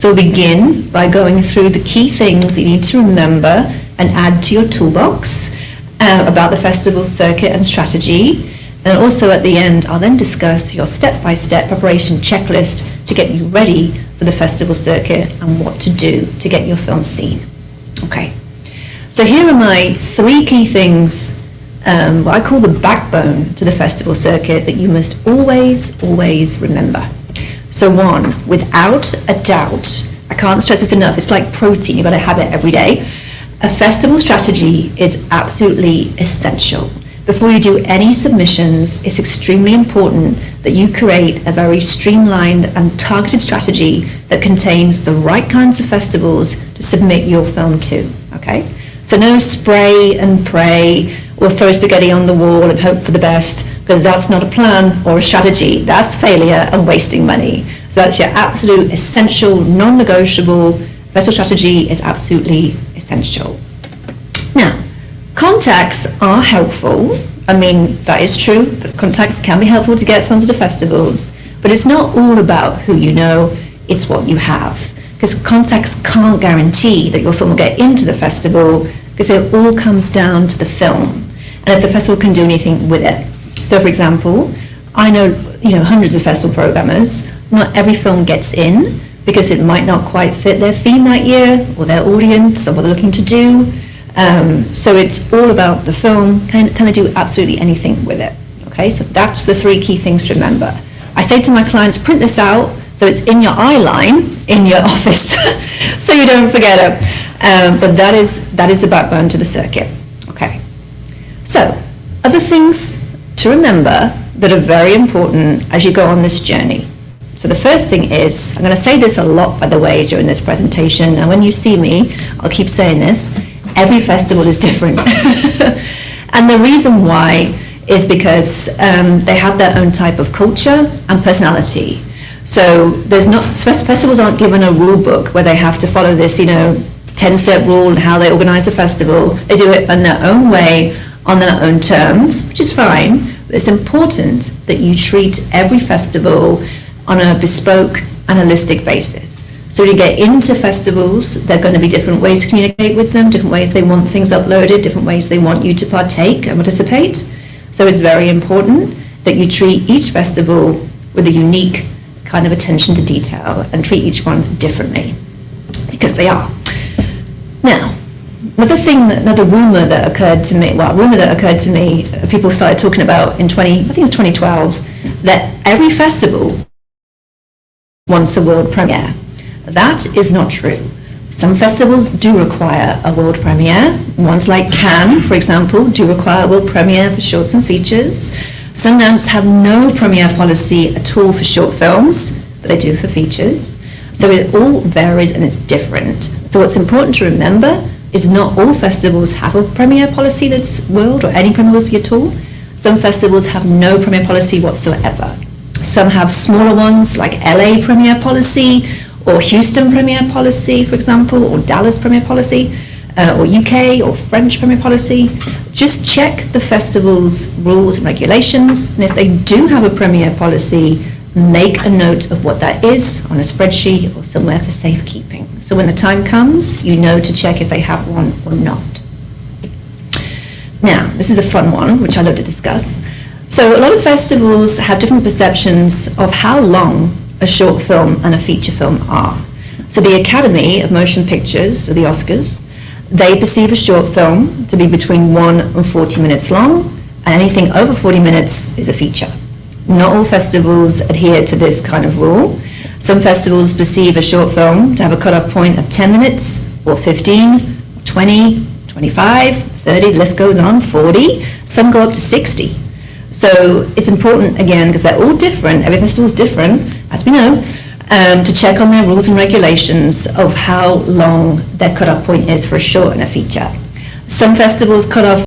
So begin by going through the key things you need to remember and add to your toolbox about the festival circuit and strategy. And also at the end, I'll then discuss your step-by-step preparation checklist to get you ready for the festival circuit and what to do to get your film seen. Okay, so here are my 3 key things, what I call the backbone to the festival circuit that you must always remember. So 1, without a doubt, I can't stress this enough, it's like protein, you've got to have it every day. A festival strategy is absolutely essential. Before you do any submissions, it's extremely important that you create a very streamlined and targeted strategy that contains the right kinds of festivals to submit your film to, okay? So no spray and pray or throw spaghetti on the wall and hope for the best, because that's not a plan or a strategy. That's failure and wasting money. So that's your absolute essential, non-negotiable. Festival strategy is absolutely essential. Now, contacts are helpful. I mean, that is true. Contacts can be helpful to get films to festivals, but it's not all about who you know, it's what you have. Because contacts can't guarantee that your film will get into the festival, because it all comes down to the film and if the festival can do anything with it. So for example, I know hundreds of festival programmers. Not every film gets in because it might not quite fit their theme that year or their audience or what they're looking to do. So it's all about the film. Can they do absolutely anything with it? Okay, so that's the 3 key things to remember. I say to my clients, print this out so it's in your eye line in your office so you don't forget it. But that is the backbone to the circuit. Okay, so other things to remember that are very important as you go on this journey. So the first thing is, I'm going to say this a lot, by the way, during this presentation, and when you see me, I'll keep saying this, every festival is different. And the reason why is because they have their own type of culture and personality. So festivals aren't given a rule book where they have to follow this, 10-step rule and how they organize a festival. They do it in their own way, on their own terms, which is fine. But it's important that you treat every festival on a bespoke and holistic basis. So when you get into festivals, there are going to be different ways to communicate with them, different ways they want things uploaded, different ways they want you to partake and participate. So it's very important that you treat each festival with a unique kind of attention to detail and treat each one differently, because they are. Now, another rumor that occurred to me, people started talking about in 2012, that every festival wants a world premiere. That is not true. Some festivals do require a world premiere. Ones like Cannes, for example, do require a world premiere for shorts and features. Sundance have no premiere policy at all for short films, but they do for features. So it all varies and it's different. So what's important to remember is not all festivals have a premiere policy that's world or any premiere policy at all. Some festivals have no premiere policy whatsoever. Some have smaller ones like LA premiere policy or Houston premiere policy, for example, or Dallas premiere policy, or UK or French premiere policy. Just check the festival's rules and regulations, and if they do have a premiere policy, make a note of what that is on a spreadsheet or somewhere for safekeeping. So when the time comes, you know to check if they have one or not. Now, this is a fun one, which I love to discuss. So a lot of festivals have different perceptions of how long a short film and a feature film are. So the Academy of Motion Pictures, or the Oscars, they perceive a short film to be between 1 and 40 minutes long, and anything over 40 minutes is a feature. Not all festivals adhere to this kind of rule. Some festivals perceive a short film to have a cutoff point of 10 minutes, or 15, 20, 25, 30, the list goes on, 40. Some go up to 60. So it's important, again, because they're all different, every festival is different, as we know, to check on their rules and regulations of how long their cutoff point is for a short and a feature. Some festivals cut off